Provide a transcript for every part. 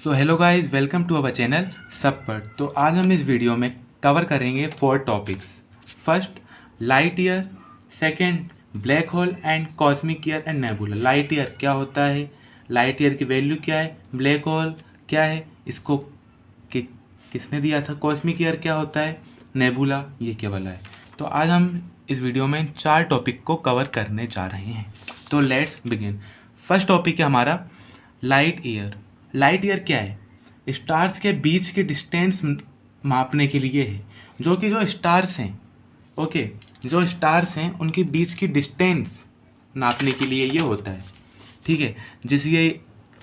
So hello guys, welcome to our channel सब पर। तो आज हम इस वीडियो में कवर करेंगे 4 topics. First, light year. Second, black hole and cosmic year and nebula. Light year क्या होता है, लाइट ईयर की वैल्यू क्या है, ब्लैक होल क्या है, इसको किसने दिया था, कॉस्मिक ईयर क्या होता है, नेबुला ये क्या वाला है। तो आज हम इस वीडियो में 4 टॉपिक को कवर करने जा रहे हैं। तो लेट्स बिगिन। फर्स्ट टॉपिक है हमारा लाइट ईयर। लाइट ईयर क्या है, स्टार्स के बीच की डिस्टेंस मापने के लिए है। जो स्टार्स हैं, ओके, जो स्टार्स हैं उनके बीच की डिस्टेंस नापने के लिए ये होता है। ठीक है, जैसे ये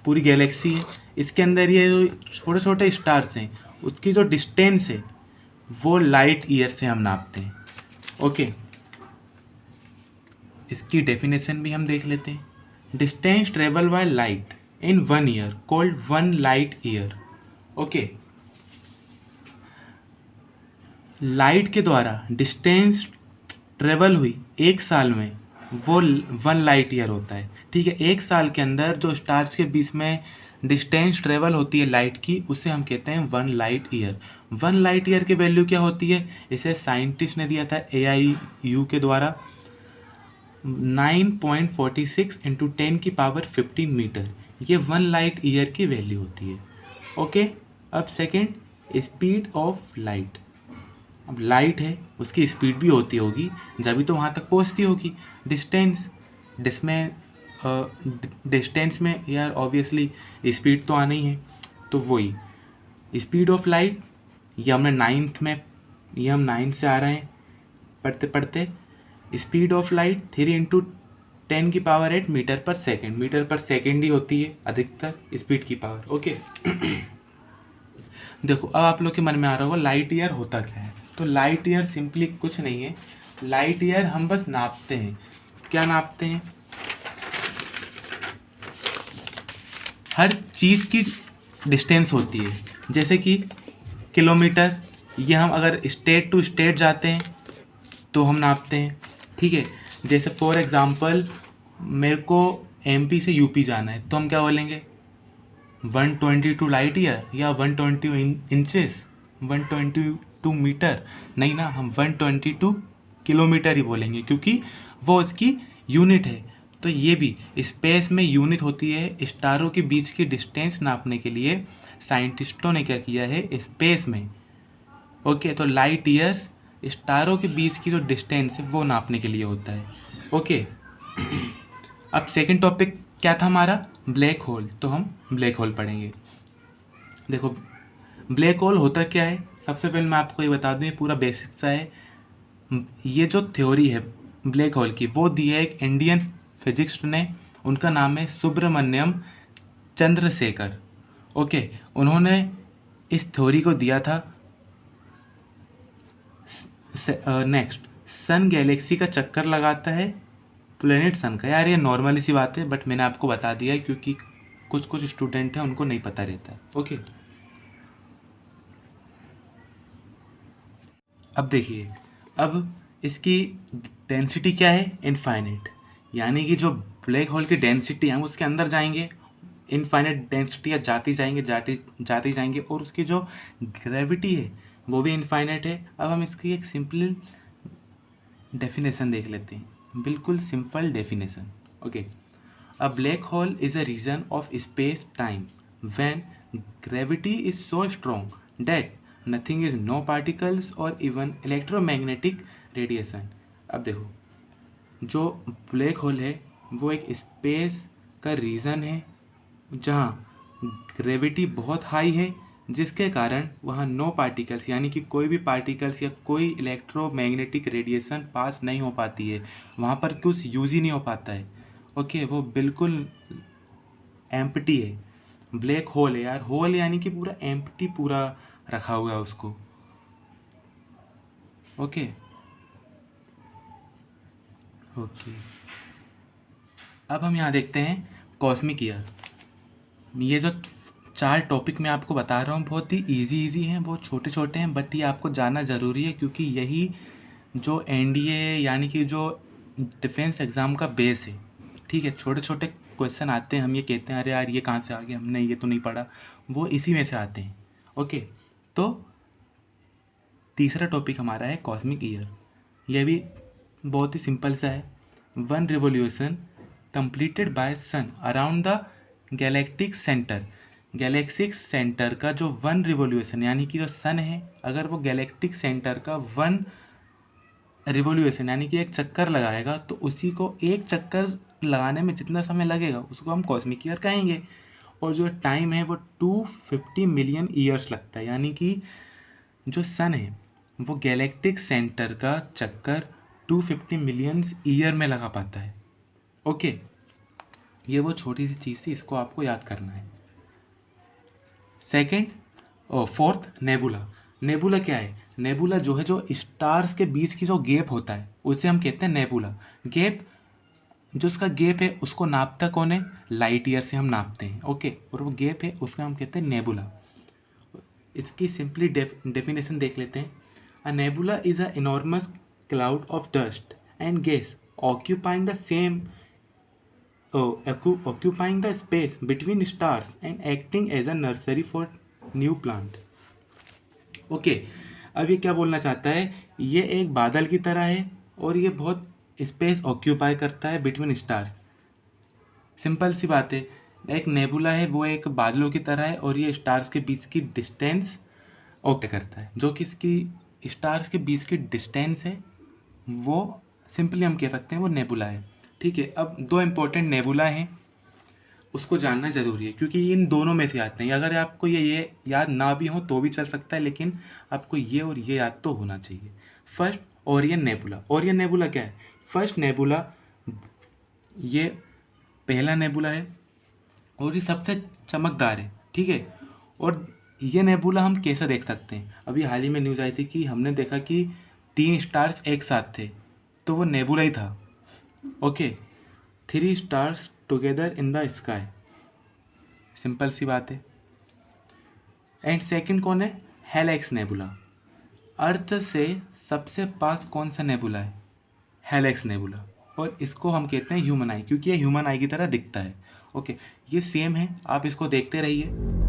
पूरी गैलेक्सी है, इसके अंदर ये जो छोटे छोटे स्टार्स हैं उसकी जो डिस्टेंस है वो लाइट ईयर से हम नापते हैं। ओके, इसकी डेफिनेशन भी हम देख लेते हैं। Distance travel by light in 1 year called 1 light year. Okay, light के द्वारा डिस्टेंस ट्रेवल हुई 1 साल में वो 1 लाइट ईयर होता है। ठीक है, 1 साल के अंदर जो स्टार्स के बीच में डिस्टेंस ट्रेवल होती है लाइट की, उसे हम कहते हैं 1 लाइट ईयर। 1 लाइट ईयर की वैल्यू क्या होती है, इसे साइंटिस्ट ने दिया था AIU के द्वारा 9.46 इंटू 10⁻15 मीटर। ये 1 लाइट ईयर की वैल्यू होती है। ओके, अब सेकेंड, स्पीड ऑफ लाइट। अब लाइट है, उसकी स्पीड भी होती होगी, जब भी तो वहाँ तक पहुँचती होगी। डिस्टेंस में यार ऑब्वियसली स्पीड तो आना ही है, तो वही स्पीड ऑफ लाइट। ये हम 9th से आ रहे हैं पढ़ते पढ़ते। Speed of light 3 into 10⁸ metre per second. Metre per second ही होती है अधिकतर स्पीड की पावर। ओके देखो, अब आप लोग के मन में आ रहा होगा लाइट ईयर होता क्या है। तो लाइट ईयर सिंपली कुछ नहीं है। लाइट ईयर हम बस नापते हैं। क्या नापते हैं, हर चीज़ की डिस्टेंस होती है, जैसे कि किलोमीटर। ये हम अगर स्टेट टू स्टेट जाते हैं तो हम नापते हैं। ठीक है, जैसे फॉर एग्ज़ाम्पल मेरे को MP से UP जाना है, तो हम क्या बोलेंगे, 122 लाइट ईयर या 122 इंचेस, 122 मीटर। नहीं ना, हम 122 किलोमीटर ही बोलेंगे, क्योंकि वो उसकी यूनिट है। तो ये भी स्पेस में यूनिट होती है। स्टारों के बीच की डिस्टेंस नापने के लिए साइंटिस्टों ने क्या किया है, स्पेस में। ओके, तो लाइट ईयर्स स्टारों के बीच की जो डिस्टेंस है वो नापने के लिए होता है। ओके, अब सेकंड टॉपिक क्या था हमारा, ब्लैक होल। तो हम ब्लैक होल पढ़ेंगे। देखो, ब्लैक होल होता क्या है, सबसे पहले मैं आपको ये बता दूं, ये पूरा बेसिक सा है। ये जो थ्योरी है ब्लैक होल की, वो दी है एक इंडियन फिजिक्स्ट ने। उनका नाम है सुब्रमण्यम चंद्रशेखर। ओके, उन्होंने इस थ्योरी को दिया था। नेक्स्ट, सन गैलेक्सी का चक्कर लगाता है प्लेनेट सन का। यार ये नॉर्मल सी बात है, बट मैंने आपको बता दिया है क्योंकि कुछ स्टूडेंट हैं उनको नहीं पता रहता है। ओके, अब देखिए, अब इसकी डेंसिटी क्या है, इनफाइनाइट। यानी कि जो ब्लैक होल की डेंसिटी है, हम उसके अंदर जाएंगे, इनफाइनाइट डेंसिटी या जाती जाएंगे, और उसकी जो ग्रेविटी है वो भी इनफाइनाइट है। अब हम इसकी एक सिंपल डेफिनेशन देख लेते हैं, बिल्कुल simple definition. Okay, a black hole is a region of space time when gravity is so strong that nothing is no particles or even electromagnetic radiation. अब देखो, जो ब्लैक होल है वो एक स्पेस का रीज़न है जहाँ ग्रेविटी बहुत हाई है, जिसके कारण वहाँ नो पार्टिकल्स यानी कि कोई भी पार्टिकल्स या कोई इलेक्ट्रोमैग्नेटिक रेडिएशन पास नहीं हो पाती है। वहाँ पर कुछ यूज़ ही नहीं हो पाता है। ओके, वो बिल्कुल एम्प्टी है। ब्लैक होल है यार, होल यानी कि पूरा एम्प्टी पूरा रखा हुआ है उसको। ओके ओके, अब हम यहाँ देखते हैं कॉस्मिक ईयर। ये जो 4 टॉपिक मैं आपको बता रहा हूँ बहुत ही इजी हैं, बहुत छोटे हैं, बट ये आपको जानना ज़रूरी है क्योंकि यही जो NDA यानी कि जो डिफेंस एग्ज़ाम का बेस है। ठीक है, छोटे क्वेश्चन आते हैं, हम ये कहते हैं अरे यार ये कहाँ से आ गया, हमने ये तो नहीं पढ़ा, वो इसी में से आते हैं। ओके, तो तीसरा टॉपिक हमारा है कॉस्मिक ईयर। यह भी बहुत ही सिंपल सा है। One revolution completed by sun around the galactic centre. Galactic centre का जो वन रिवोल्यूशन यानी कि जो सन है, अगर वो गैलेक्टिक सेंटर का वन रिवोल्यूशन यानी कि एक चक्कर लगाएगा तो उसी को एक चक्कर लगाने में जितना समय लगेगा उसको हम कॉस्मिक ईयर कहेंगे। और जो टाइम है वो 250 मिलियन ईयर्स लगता है, यानी कि जो सन है वो गैलेक्टिक सेंटर का चक्कर 250 मिलियन ईयर में लगा पाता है। ओके, ये वो छोटी सी चीज़ थी, इसको आपको याद करना है। Fourth, nebula. नेबुला क्या है? नेबुला जो है, जो स्टार्स के बीच की जो गैप होता है उसे हम कहते हैं नेबुला। गैप, जो उसका गैप है उसको नापता कौन है? लाइट ईयर से हम नापते हैं। ओके, और वो गैप है उसको हम कहते हैं नेबुला। इसकी सिंपली डेफिनेशन देख लेते हैं। A nebula is a enormous cloud of dust and gas occupying the same occupying the space between stars and acting as a nursery for new plant. Okay, अब ये क्या बोलना चाहता है? ये एक बादल की तरह है और ये बहुत स्पेस ऑक्यूपाई करता है बिटवीन स्टार्स। सिंपल सी बात है, एक नेबुला है वो एक बादलों की तरह है और ये स्टार्स के बीच की डिस्टेंस ओके करता है। जो कि इसकी स्टार्स के बीच की डिस्टेंस है वो सिंपली हम कह सकते हैं वो नेबुला है। ठीक है, अब दो इम्पोर्टेंट नेबुला हैं, उसको जानना ज़रूरी है क्योंकि इन दोनों में से आते हैं। अगर आपको ये याद ना भी हो तो भी चल सकता है, लेकिन आपको ये और ये याद तो होना चाहिए। First, Orion nebula. Orion nebula क्या है? फर्स्ट नेबुला, ये पहला नेबुला है और ये सबसे चमकदार है। ठीक है, और ये नेबुला हम कैसे देख सकते हैं? अभी हाल ही में न्यूज़ आई थी कि हमने देखा कि 3 स्टार्स एक साथ थे, तो वो नेबुला ही था। Okay, 3 stars together in the sky, simple सी बात है। एंड सेकंड कौन है? Helix nebula. अर्थ से सबसे पास कौन सा नेबुला है? Helix nebula. और इसको हम कहते हैं ह्यूमन आई, क्योंकि ये ह्यूमन आई की तरह दिखता है। ओके, ये सेम है, आप इसको देखते रहिए।